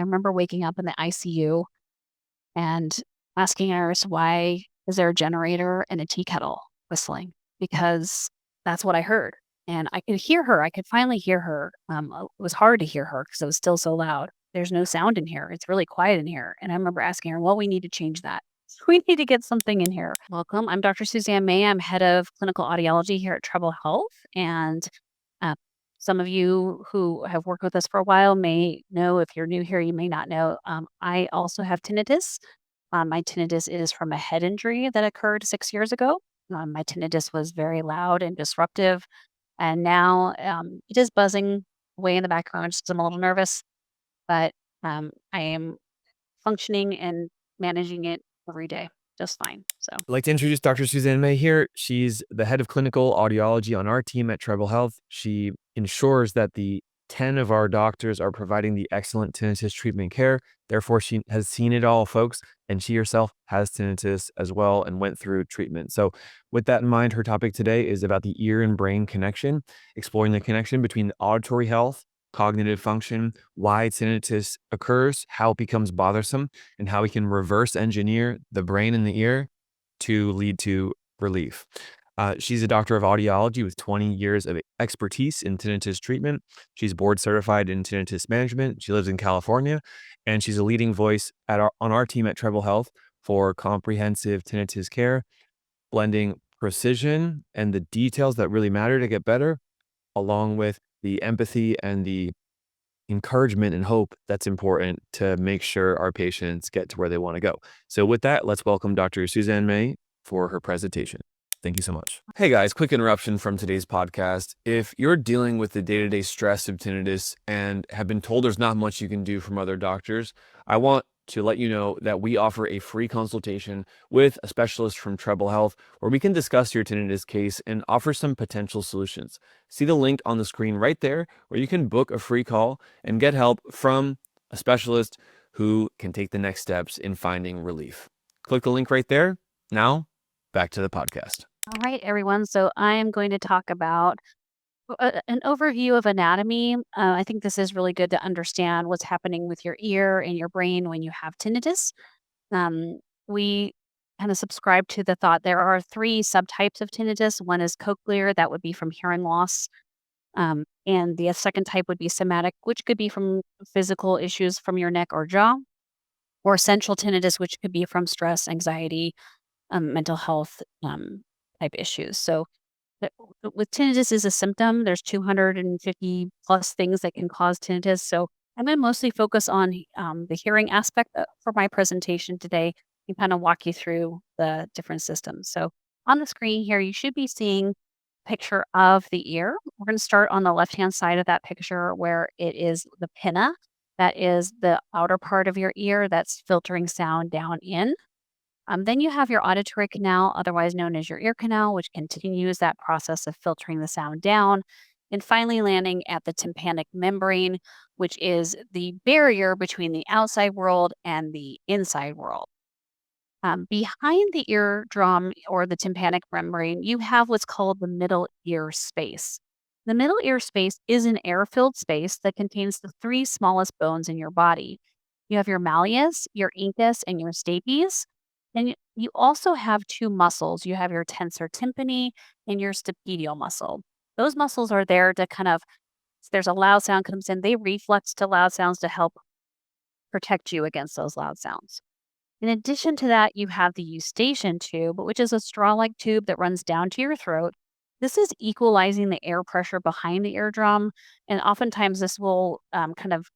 remember waking up in the ICU and asking a nurse, why is there a generator and a tea kettle whistling? Because that's what I heard. And I could hear her. I could finally hear her. It was hard to hear her because it was still so loud. There's no sound in here. It's really quiet in here. And I remember asking her, well, we need to change that. We need to get something in here. Welcome. I'm Dr. Suzanne May. I'm head of clinical audiology here at Treble Health. And uh, some of you who have worked with us for a while may know. If you're new here, you may not know. I also have tinnitus. My tinnitus is from a head injury that occurred 6 years ago. My tinnitus was very loud and disruptive. And now it is buzzing away in the background. Just I'm a little nervous, but I am functioning and managing it every day just fine. So I'd like to introduce Dr. Suzanne May here. She's the head of clinical audiology on our team at Treble Health. She ensures that the 10 of our doctors are providing the excellent tinnitus treatment care. Therefore, she has seen it all, folks, and she herself has tinnitus as well and went through treatment. So with that in mind, her topic today is about the ear and brain connection, exploring the connection between the auditory health, cognitive function, why tinnitus occurs, how it becomes bothersome, and how we can reverse engineer the brain and the ear to lead to relief. She's a doctor of audiology with 20 years of expertise in tinnitus treatment. She's board certified in tinnitus management. She lives in California, and she's a leading voice on our team at Treble Health for comprehensive tinnitus care, blending precision and the details that really matter to get better, along with the empathy and the encouragement and hope that's important to make sure our patients get to where they want to go. So with that, let's welcome Dr. Suzanne May for her presentation. Thank you so much. Hey guys, quick interruption from today's podcast. If you're dealing with the day-to-day stress of tinnitus and have been told there's not much you can do from other doctors, I want to let you know that we offer a free consultation with a specialist from Treble Health where we can discuss your tinnitus case and offer some potential solutions. See the link on the screen right there where you can book a free call and get help from a specialist who can take the next steps in finding relief. Click the link right there. Now, back to the podcast. all right, everyone. So I am going to talk about an overview of anatomy. I think this is really good to understand what's happening with your ear and your brain when you have tinnitus. We kind of subscribe to the thought there are three subtypes of tinnitus. One is cochlear, that would be from hearing loss. And the second type would be somatic, which could be from physical issues from your neck or jaw, or central tinnitus, which could be from stress, anxiety, mental health type issues. So with tinnitus is a symptom, there's 250 plus things that can cause tinnitus. So I'm going to mostly focus on the hearing aspect for my presentation today and kind of walk you through the different systems. So on the screen here, you should be seeing a picture of the ear. We're going to start on the left-hand side of that picture where it is the pinna. That is the outer part of your ear that's filtering sound down in. Then you have your auditory canal, otherwise known as your ear canal, which continues that process of filtering the sound down. And finally landing at the tympanic membrane, which is the barrier between the outside world and the inside world. Behind the eardrum or the tympanic membrane, you have what's called the middle ear space. The middle ear space is an air-filled space that contains the three smallest bones in your body. You have your malleus, your incus, and your stapes. And you also have two muscles. You have your tensor tympani and your stapedial muscle. Those muscles are there to kind of, if there's a loud sound comes in, they reflex to loud sounds to help protect you against those loud sounds. In addition to that, you have the eustachian tube, which is a straw-like tube that runs down to your throat. This is equalizing the air pressure behind the eardrum, and oftentimes this will kind of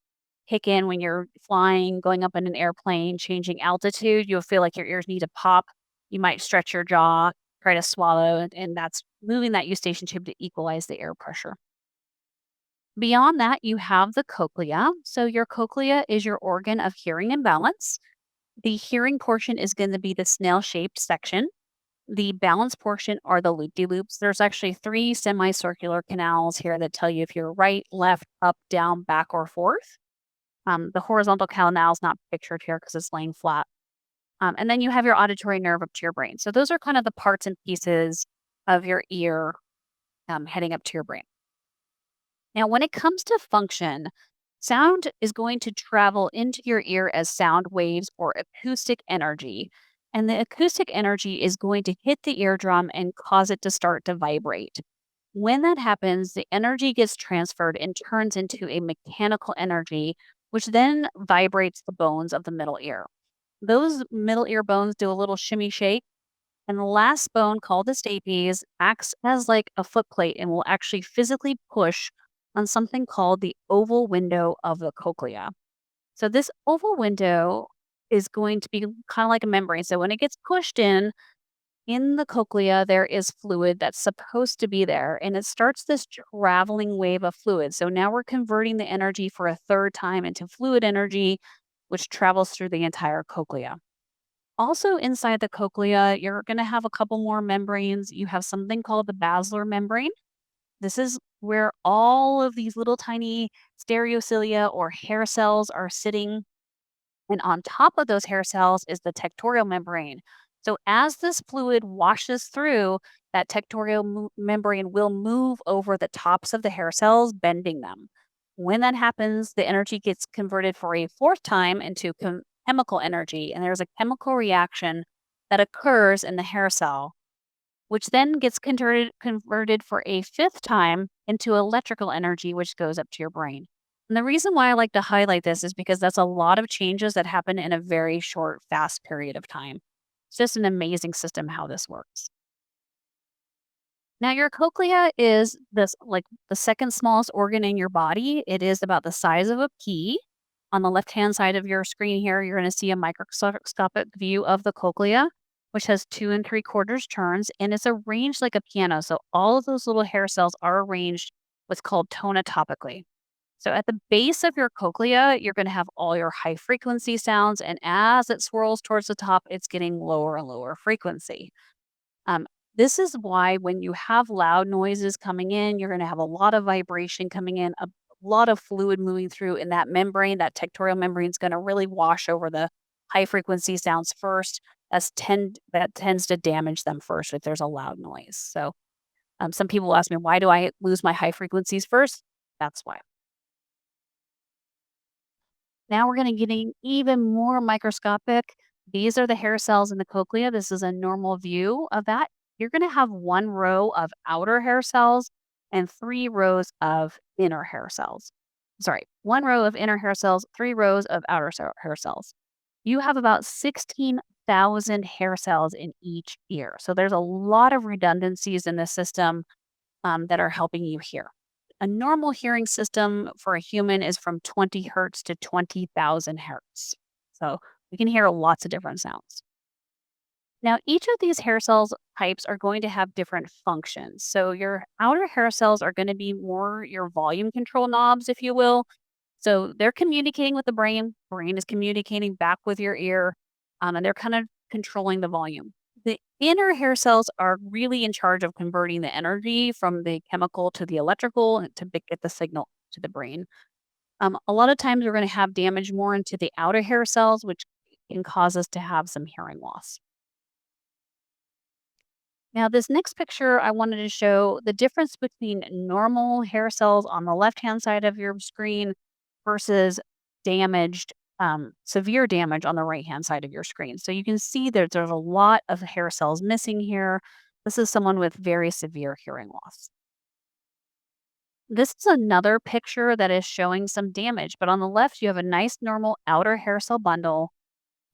kick in when you're flying, going up in an airplane, changing altitude. You'll feel like your ears need to pop. You might stretch your jaw, try to swallow, and that's moving that eustachian tube to equalize the air pressure. Beyond that, you have the cochlea. So your cochlea is your organ of hearing and balance. The hearing portion is going to be the snail-shaped section. The balance portion are the loop-de-loops. There's actually three semicircular canals here that tell you if you're right, left, up, down, back, or forth. The horizontal canal is not pictured here because it's laying flat. And then you have your auditory nerve up to your brain. So those are kind of the parts and pieces of your ear heading up to your brain. Now, when it comes to function, Sound is going to travel into your ear as sound waves or acoustic energy. And the acoustic energy is going to hit the eardrum and cause it to start to vibrate. When that happens, the energy gets transferred and turns into a mechanical energy, which then vibrates the bones of the middle ear. Those middle ear bones do a little shimmy shake, and the last bone, called the stapes, acts as like a foot plate and will actually physically push on something called the oval window of the cochlea. So, this oval window is going to be kind of like a membrane. So, when it gets pushed in the cochlea, there is fluid that's supposed to be there, and it starts this traveling wave of fluid. So, now we're converting the energy for a third time into fluid energy, which travels through the entire cochlea. Also, inside the cochlea, you're going to have a couple more membranes. You have something called the basilar membrane. This is where all of these little tiny stereocilia or hair cells are sitting. And on top of those hair cells is the tectorial membrane. So, as this fluid washes through, that membrane will move over the tops of the hair cells, bending them. When that happens, the energy gets converted for a fourth time into chemical energy. And there's a chemical reaction that occurs in the hair cell, which then gets converted for a fifth time into electrical energy, which goes up to your brain. And the reason why I like to highlight this is because that's a lot of changes that happen in a very short, fast period of time. It's just an amazing system how this works. Now, your cochlea is this like the second smallest organ in your body. It is about the size of a pea. On the left hand side of your screen here, you're going to see a microscopic view of the cochlea, which has 2 3/4 turns, and it's arranged like a piano. So all of those little hair cells are arranged what's called tonotopically. So at the base of your cochlea, you're going to have all your high frequency sounds, and as it swirls towards the top, it's getting lower and lower frequency. Um, this is why when you have loud noises coming in, you're going to have a lot of vibration coming in, a lot of fluid moving through in that membrane. That tectorial membrane is going to really wash over the high frequency sounds first. That tends to damage them first if there's a loud noise. So some people ask me, why do I lose my high frequencies first? That's why. Now we're going to getting even more microscopic. These are the hair cells in the cochlea. This is a normal view of that. You're going to have 1 row of outer hair cells and 3 rows of inner hair cells. Sorry, 1 row of inner hair cells, 3 rows of hair cells. You have about 16,000 hair cells in each ear. So there's a lot of redundancies in the system that are helping you hear. A normal hearing system for a human is from 20 hertz to 20,000 hertz. So we can hear lots of different sounds. Now, each of these hair cells types are going to have different functions. So your outer hair cells are going to be more your volume control knobs, if you will. So they're communicating with the brain is communicating back with your ear, and they're kind of controlling the volume. The inner hair cells are really in charge of converting the energy from the chemical to the electrical and to get the signal to the brain. A lot of times we're going to have damage more into the outer hair cells, which can cause us to have some hearing loss. Now, this next picture, I wanted to show the difference between normal hair cells on the left hand side of your screen versus damaged, severe damage on the right hand side of your screen. So you can see that there's a lot of hair cells missing here. This is someone with very severe hearing loss. This is another picture that is showing some damage, but on the left, you have a nice normal outer hair cell bundle.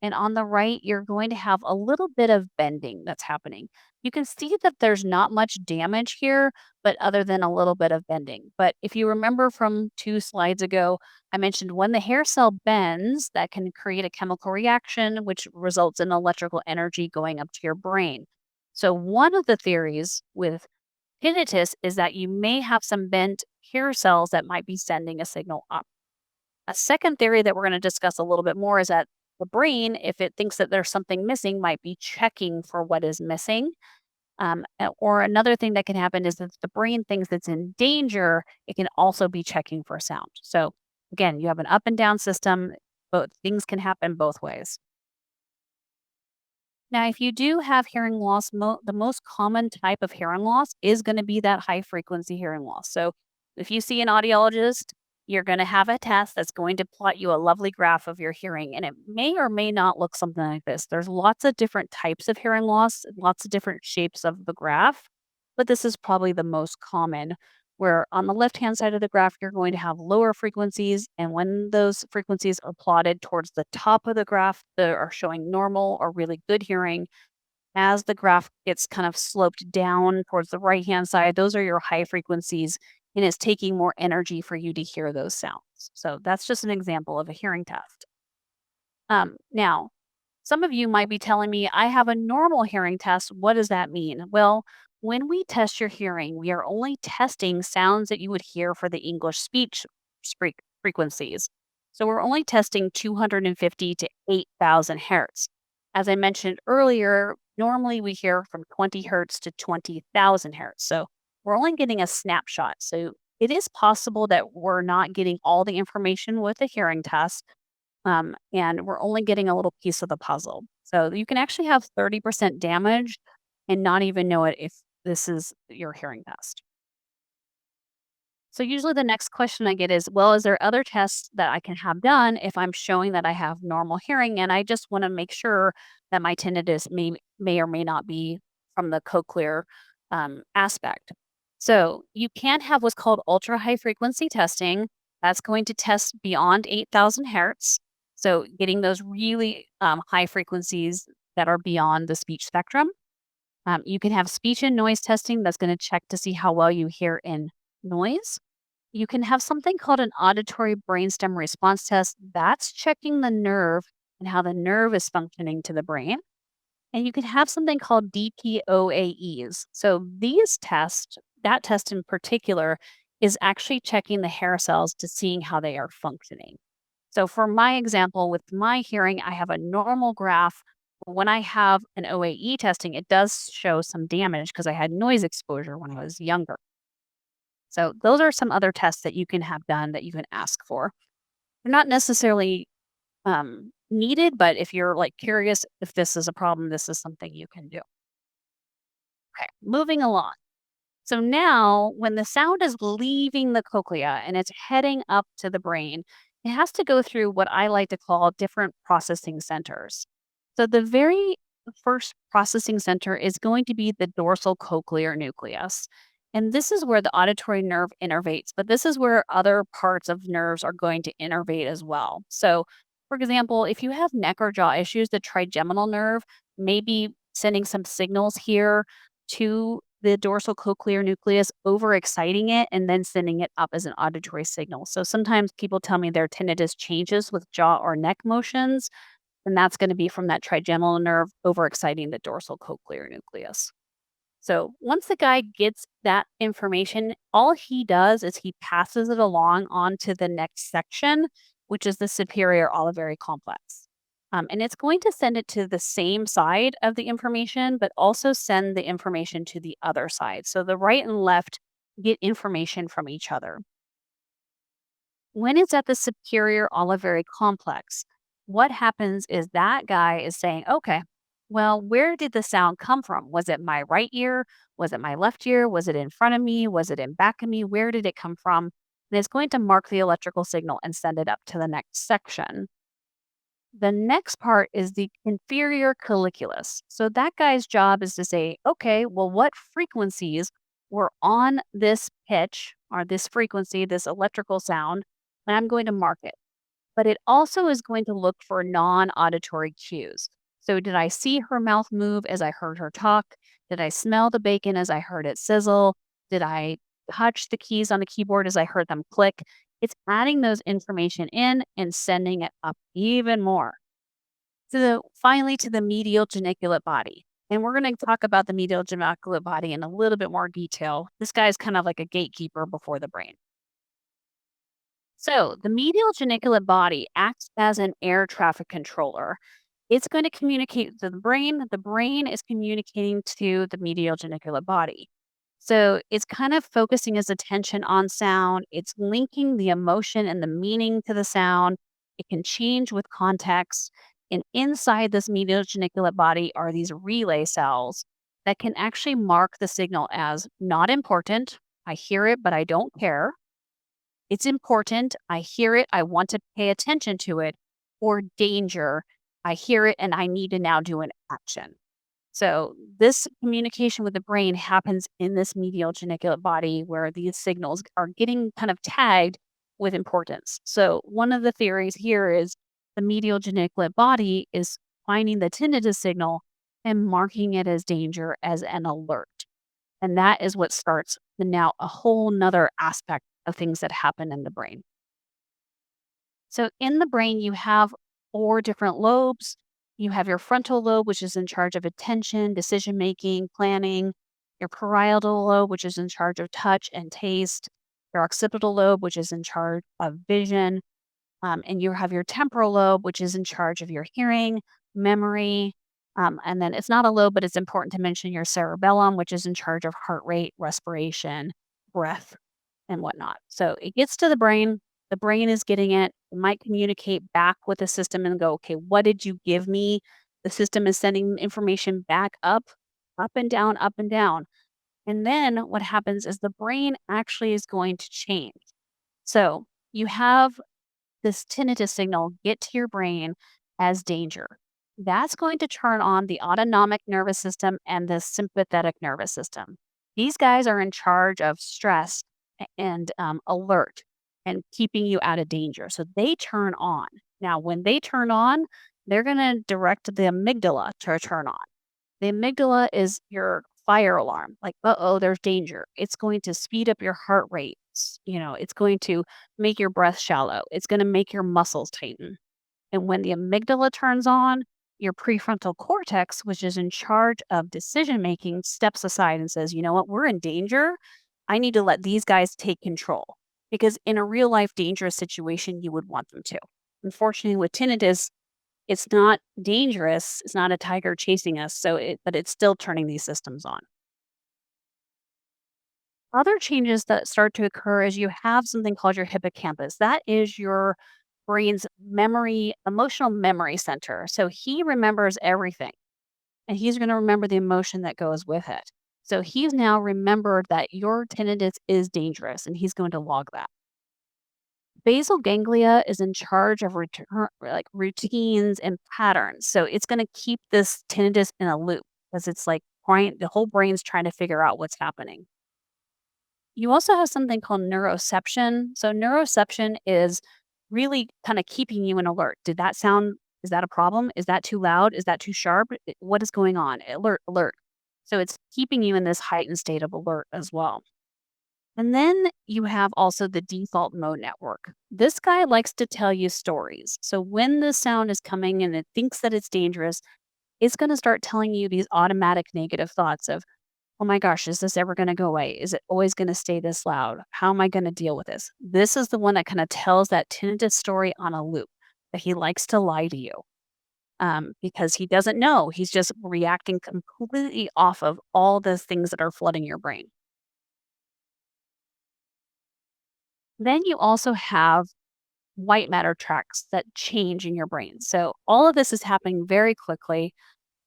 And on the right, you're going to have a little bit of bending that's happening. You can see that there's not much damage here, but other than a little bit of bending. But if you remember from 2 slides ago, I mentioned when the hair cell bends, that can create a chemical reaction, which results in electrical energy going up to your brain. So, one of the theories with tinnitus is that you may have some bent hair cells that might be sending a signal up. A second theory that we're going to discuss a little bit more is that the brain, if it thinks that there's something missing, might be checking for what is missing. Or another thing that can happen is if the brain thinks it's in danger, it can also be checking for sound. So again, you have an up and down system, but things can happen both ways. Now, if you do have hearing loss, the most common type of hearing loss is going to be that high frequency hearing loss. So if you see an audiologist, You're going to have a test that's going to plot you a lovely graph of your hearing, and it may or may not look something like this. There's lots of different types of hearing loss, lots of different shapes of the graph, but this is probably the most common. Where on the left hand side of the graph, you're going to have lower frequencies, and when those frequencies are plotted towards the top of the graph, they are showing normal or really good hearing. As the graph gets kind of sloped down towards the right-hand side, those are your high frequencies, and it's taking more energy for you to hear those sounds. So that's just an example of a hearing test. Now, some of you might be telling me, I have a normal hearing test. What does that mean? Well, when we test your hearing, we are only testing sounds that you would hear for the English speech frequencies. So we're only testing 250 to 8,000 hertz. As I mentioned earlier, normally we hear from 20 hertz to 20,000 hertz. So we're only getting a snapshot. So it is possible that we're not getting all the information with a hearing test, and we're only getting a little piece of the puzzle. So you can actually have 30% damage and not even know it if this is your hearing test. So usually the next question I get is, well, is there other tests that I can have done if I'm showing that I have normal hearing and I just want to make sure that my tinnitus may or may not be from the cochlear aspect. So you can have what's called ultra high frequency testing. That's going to test beyond 8,000 hertz. So getting those really high frequencies that are beyond the speech spectrum. You can have speech and noise testing that's going to check to see how well you hear in noise. You can have something called an auditory brainstem response test. That's checking the nerve and how the nerve is functioning to the brain. And you can have something called DPOAEs. So these tests, that test in particular, is actually checking the hair cells to seeing how they are functioning. So for my example, with my hearing, I have a normal graph. When I have an OAE testing, it does show some damage because I had noise exposure when I was younger. So those are some other tests that you can have done that you can ask for. They're not necessarily needed, but if you're like curious if this is a problem, this is something you can do. Okay, moving along. So now, when the sound is leaving the cochlea and it's heading up to the brain, it has to go through what I like to call different processing centers. So, the very first processing center is going to be the dorsal cochlear nucleus. And this is where the auditory nerve innervates, but this is where other parts of nerves are going to innervate as well. So, for example, if you have neck or jaw issues, the trigeminal nerve may be sending some signals here to the dorsal cochlear nucleus, overexciting it and then sending it up as an auditory signal. So sometimes people tell me their tinnitus changes with jaw or neck motions, and that's going to be from that trigeminal nerve overexciting the dorsal cochlear nucleus. So once the guy gets that information, all he does is he passes it along onto the next section, which is the superior olivary complex. And it's going to send it to the same side of the information, but also send the information to the other side. So the right and left get information from each other. When it's at the superior olivary complex, what happens is that guy is saying, okay, well, where did the sound come from? Was it my right ear? Was it my left ear? Was it in front of me? Was it in back of me? Where did it come from? And it's going to mark the electrical signal and send it up to the next section. The next part is the inferior colliculus. So that guy's job is to say, okay, well, what frequencies were on this pitch or this frequency, this electrical sound, and I'm going to mark it. But it also is going to look for non auditory cues. So, did I see her mouth move as I heard her talk? Did I smell the bacon as I heard it sizzle? Did I touch the keys on the keyboard as I heard them click? It's adding those information in and sending it up even more. So finally to the medial geniculate body. And we're going to talk about the medial geniculate body in a little bit more detail. This guy's kind of like a gatekeeper before the brain. So the medial geniculate body acts as an air traffic controller. It's going to communicate to the brain. The brain is communicating to the medial geniculate body. So it's kind of focusing its attention on sound. It's linking the emotion and the meaning to the sound. It can change with context. And inside this medial geniculate body are these relay cells that can actually mark the signal as not important. I hear it, but I don't care. It's important. I hear it. I want to pay attention to it. Or danger. I hear it and I need to now do an action. So this communication with the brain happens in this medial geniculate body where these signals are getting kind of tagged with importance. So one of the theories here is the medial geniculate body is finding the tinnitus signal and marking it as danger as an alert. And that is what starts the now a whole nother aspect of things that happen in the brain. So in the brain, you have four different lobes. You have your frontal lobe, which is in charge of attention, decision making, planning. Your parietal lobe, which is in charge of touch and taste. Your occipital lobe, which is in charge of vision. And you have your temporal lobe, which is in charge of your hearing, memory. And then it's not a lobe, but it's important to mention your cerebellum, which is in charge of heart rate, respiration, breath, and whatnot. So it gets to the brain is getting it. It might communicate back with the system and go, okay, what did you give me? The system is sending information back up and down, up and down. And then what happens is the brain actually is going to change. So you have this tinnitus signal get to your brain as danger. That's going to turn on the autonomic nervous system and the sympathetic nervous system. These guys are in charge of stress and alert and keeping you out of danger. So they turn on. Now, when they turn on, they're going to direct the amygdala to turn on. The amygdala is your fire alarm, like, uh-oh, there's danger. It's going to speed up your heart rate. It's going to make your breath shallow. It's going to make your muscles tighten. And when the amygdala turns on, your prefrontal cortex, which is in charge of decision making, steps aside and says, you know what, we're in danger. I need to let these guys take control. Because in a real life dangerous situation, you would want them to. Unfortunately, with tinnitus, it's not dangerous. It's not a tiger chasing us. But it's still turning these systems on. Other changes that start to occur is you have something called your hippocampus. That is your brain's emotional memory center. So he remembers everything and he's going to remember the emotion that goes with it. So he's now remembered that your tinnitus is dangerous and he's going to log that. Basal ganglia is in charge of like routines and patterns. So it's going to keep this tinnitus in a loop because it's like the whole brain's trying to figure out what's happening. You also have something called neuroception. So neuroception is really kind of keeping you in alert. Is that a problem? Is that too loud? Is that too sharp? What is going on? Alert, alert. So it's keeping you in this heightened state of alert as well. And then you have also the default mode network. This guy likes to tell you stories. So when the sound is coming and it thinks that it's dangerous, it's going to start telling you these automatic negative thoughts of, oh my gosh, is this ever going to go away? Is it always going to stay this loud? How am I going to deal with this? This is the one that kind of tells that tinnitus story on a loop, that he likes to lie to you because he doesn't know. He's just reacting completely off of all the things that are flooding your brain. Then you also have white matter tracks that change in your brain. So all of this is happening very quickly.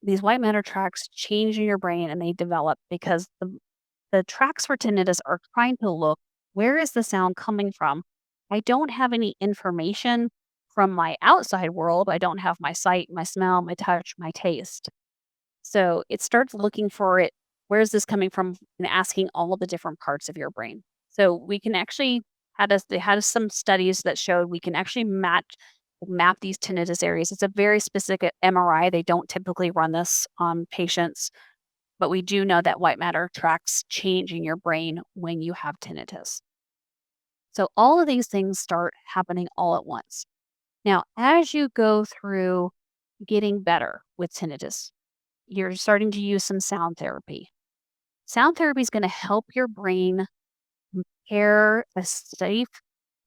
These white matter tracks change in your brain and they develop because the tracks for tinnitus are trying to look, where is the sound coming from? I don't have any information from my outside world. I don't have my sight, my smell, my touch, my taste. So it starts looking for it. Where is this coming from? And asking all of the different parts of your brain. So we can actually they had some studies that showed we can actually map these tinnitus areas. It's a very specific MRI. They don't typically run this on patients, but we do know that white matter tracks change in your brain when you have tinnitus. So all of these things start happening all at once. Now, as you go through getting better with tinnitus, you're starting to use some sound therapy. Sound therapy is going to help your brain compare a safe,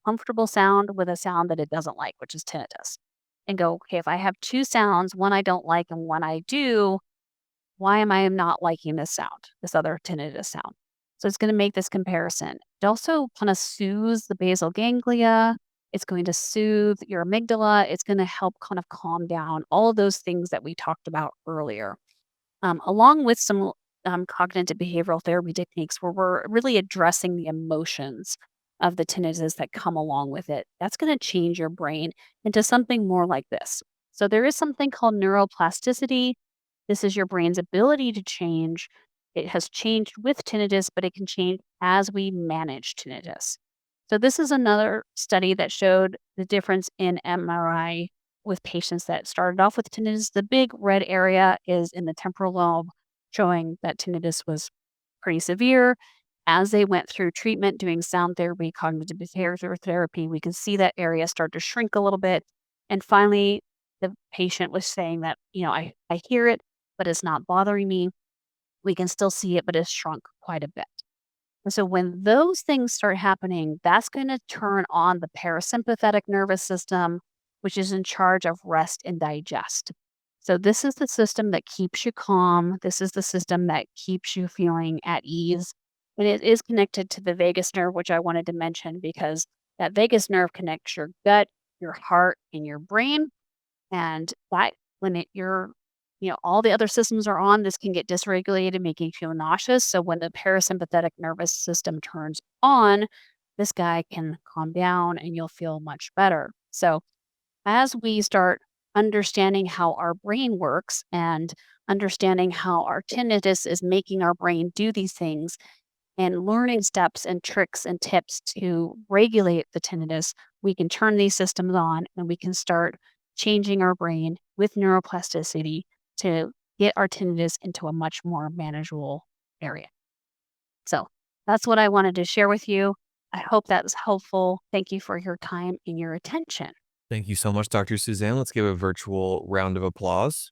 comfortable sound with a sound that it doesn't like, which is tinnitus. And go, okay, if I have two sounds, one I don't like and one I do, why am I not liking this sound, this other tinnitus sound? So it's going to make this comparison. It also kind of soothes the basal ganglia. It's going to soothe your amygdala. It's going to help kind of calm down all of those things that we talked about earlier, along with some cognitive behavioral therapy techniques where we're really addressing the emotions of the tinnitus that come along with it. That's going to change your brain into something more like this. So there is something called neuroplasticity. This is your brain's ability to change. It has changed with tinnitus, but it can change as we manage tinnitus. So this is another study that showed the difference in MRI with patients that started off with tinnitus. The big red area is in the temporal lobe, showing that tinnitus was pretty severe. As they went through treatment, doing sound therapy, cognitive behavior therapy, we could see that area start to shrink a little bit. And finally, the patient was saying that, I hear it, but it's not bothering me. We can still see it, but it's shrunk quite a bit. And so when those things start happening, that's going to turn on the parasympathetic nervous system, which is in charge of rest and digest. So this is the system that keeps you calm. This is the system that keeps you feeling at ease. And it is connected to the vagus nerve, which I wanted to mention because that vagus nerve connects your gut, your heart, and your brain. And that when all the other systems are on, this can get dysregulated, making you feel nauseous. So when the parasympathetic nervous system turns on, this guy can calm down and you'll feel much better. So as we start understanding how our brain works and understanding how our tinnitus is making our brain do these things, and learning steps and tricks and tips to regulate the tinnitus, we can turn these systems on and we can start changing our brain with neuroplasticity to get our tinnitus into a much more manageable area. So that's what I wanted to share with you. I hope that was helpful. Thank you for your time and your attention. Thank you so much, Dr. Suzanne. Let's give a virtual round of applause.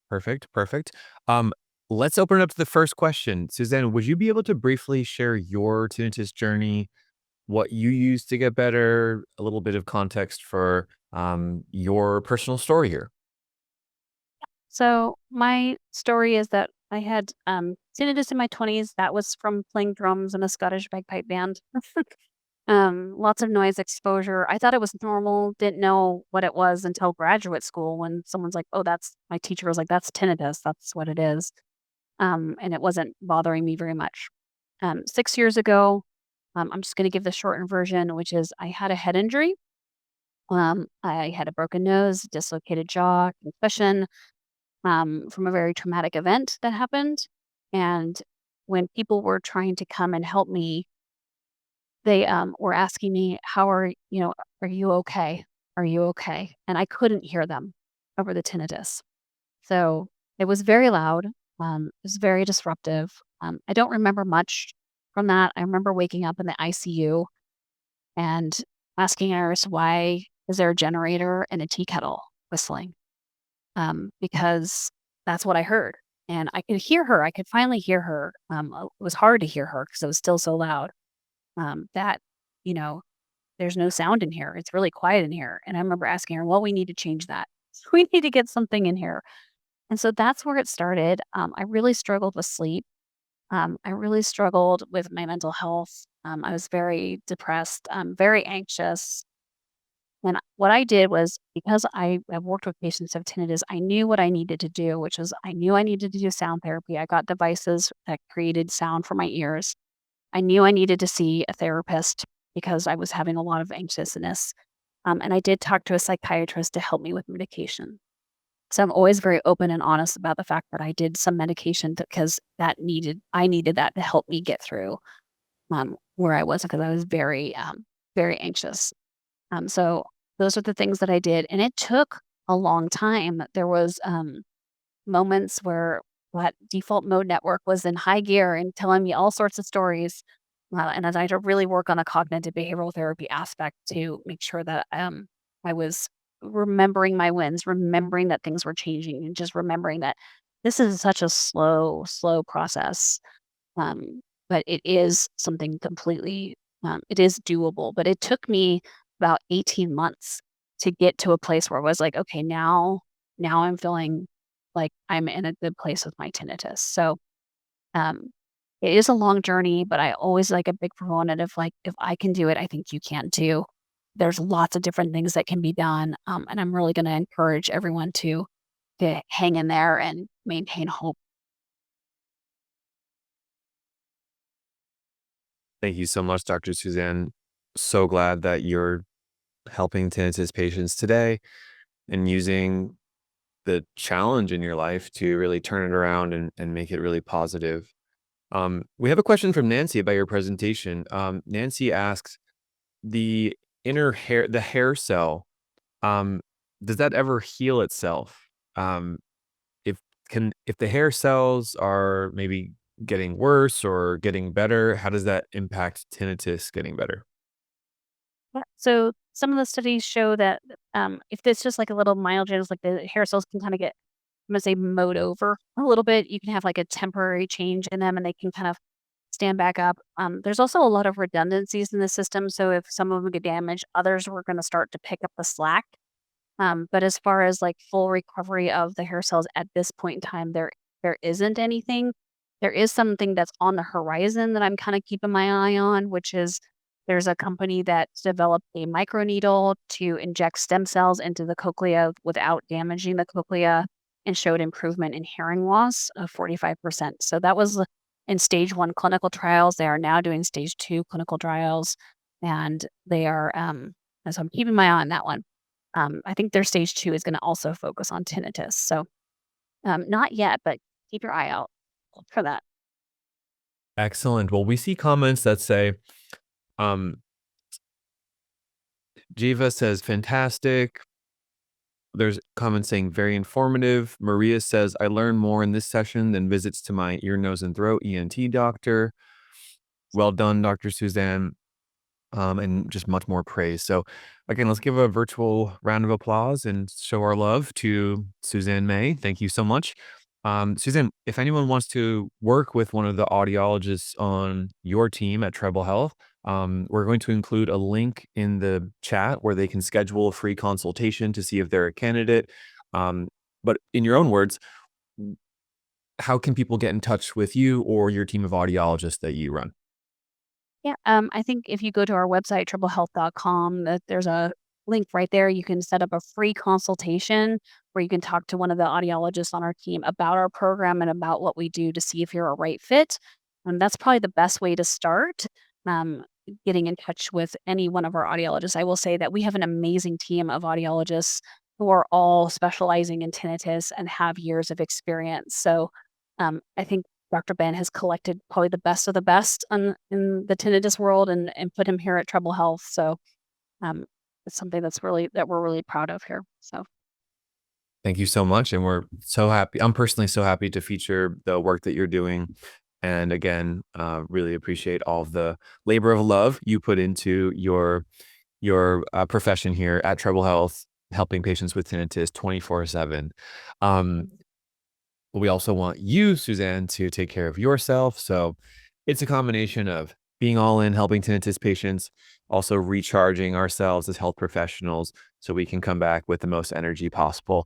Perfect, perfect. Um, let's open it up to the first question. Suzanne, would you be able to briefly share your tinnitus journey, what you used to get better, a little bit of context for your personal story here? So my story is that I had tinnitus in my 20s. That was from playing drums in a Scottish bagpipe band. Lots of noise exposure. I thought it was normal, didn't know what it was until graduate school when someone's like, oh, my teacher was like, that's tinnitus. That's what it is. And it wasn't bothering me very much. 6 years ago, I'm just going to give the shortened version, which is I had a head injury. I had a broken nose, dislocated jaw, concussion from a very traumatic event that happened. And when people were trying to come and help me, they were asking me, are you okay? Are you okay? And I couldn't hear them over the tinnitus. So it was very loud. It was very disruptive. I don't remember much from that. I remember waking up in the ICU and asking a nurse, why is there a generator and a tea kettle whistling? Because that's what I heard. And I could hear her. I could finally hear her. It was hard to hear her because it was still so loud. That, you know, there's no sound in here. It's really quiet in here. And I remember asking her, well, we need to change that. We need to get something in here. And so that's where it started. I really struggled with sleep. I really struggled with my mental health. I was very depressed, very anxious. And what I did was because I have worked with patients of tinnitus, I knew what I needed to do, which was I knew I needed to do sound therapy. I got devices that created sound for my ears. I knew I needed to see a therapist because I was having a lot of anxiousness. And I did talk to a psychiatrist to help me with medication. So I'm always very open and honest about the fact that I did some medication because I needed that to help me get through where I was because I was very, very anxious. So those are the things that I did, and it took a long time. There was moments where that default mode network was in high gear and telling me all sorts of stories. And as I had to really work on the cognitive behavioral therapy aspect to make sure that I was remembering my wins, remembering that things were changing, and just remembering that this is such a slow, slow process. But it is something completely, it is doable. But it took me about 18 months to get to a place where I was like, okay, now I'm feeling like I'm in a good place with my tinnitus. So um, it is a long journey, but I always like a big proponent of like, if I can do it, I think you can too. There's lots of different things that can be done, and I'm really going to encourage everyone to hang in there and maintain hope. Thank you so much, Dr. Suzanne. so glad that you're helping tinnitus patients today and using the challenge in your life to really turn it around and make it really positive. We have a question from Nancy about your presentation. Nancy asks, the the hair cell, um, does that ever heal itself? Um, if if the hair cells are maybe getting worse or getting better, how does that impact tinnitus getting better? Yeah. So some of the studies show that if it's just like a little mild change, like the hair cells can kind of get, I'm gonna say, mowed over a little bit. You can have like a temporary change in them, and they can kind of stand back up. There's also a lot of redundancies in the system. So if some of them get damaged, others were going to start to pick up the slack. But as far as like full recovery of the hair cells at this point in time, there isn't anything. There is something that's on the horizon that I'm kind of keeping my eye on, which is there's a company that developed a microneedle to inject stem cells into the cochlea without damaging the cochlea and showed improvement in hearing loss of 45%. So that was in stage one clinical trials. They are now doing stage two clinical trials, and they are, and so I'm keeping my eye on that one. I think their stage 2 is gonna also focus on tinnitus, so, not yet, but keep your eye out for that. Excellent. Well, we see comments that say, um, Jiva says, fantastic. There's comments saying very informative. Maria says, I learned more in this session than visits to my ear, nose, and throat ENT doctor. Well done, Dr. Suzanne. And just much more praise. So again, let's give a virtual round of applause and show our love to Suzanne May. Thank you so much. Suzanne, if anyone wants to work with one of the audiologists on your team at Treble Health, we're going to include a link in the chat where they can schedule a free consultation to see if they're a candidate. Um, but in your own words, how can people get in touch with you or your team of audiologists that you run? Yeah, I think if you go to our website, triplehealth.com, that there's a link right there. You can set up a free consultation where you can talk to one of the audiologists on our team about our program and about what we do to see if you're a right fit. And that's probably the best way to start, um, getting in touch with any one of our audiologists. I will say that we have an amazing team of audiologists who are all specializing in tinnitus and have years of experience. So I think Dr. Ben has collected probably the best of the best in the tinnitus world and put him here at Treble Health. So, it's something that we're really proud of here. So, Thank you so much, and we're so happy. I'm personally so happy to feature the work that you're doing, and again, really appreciate all of the labor of love you put into your profession here at Treble Health, helping patients with tinnitus 24/7. Um, we also want you, Suzanne, to take care of yourself. So it's a combination of being all in, helping tinnitus patients, also recharging ourselves as health professionals so we can come back with the most energy possible.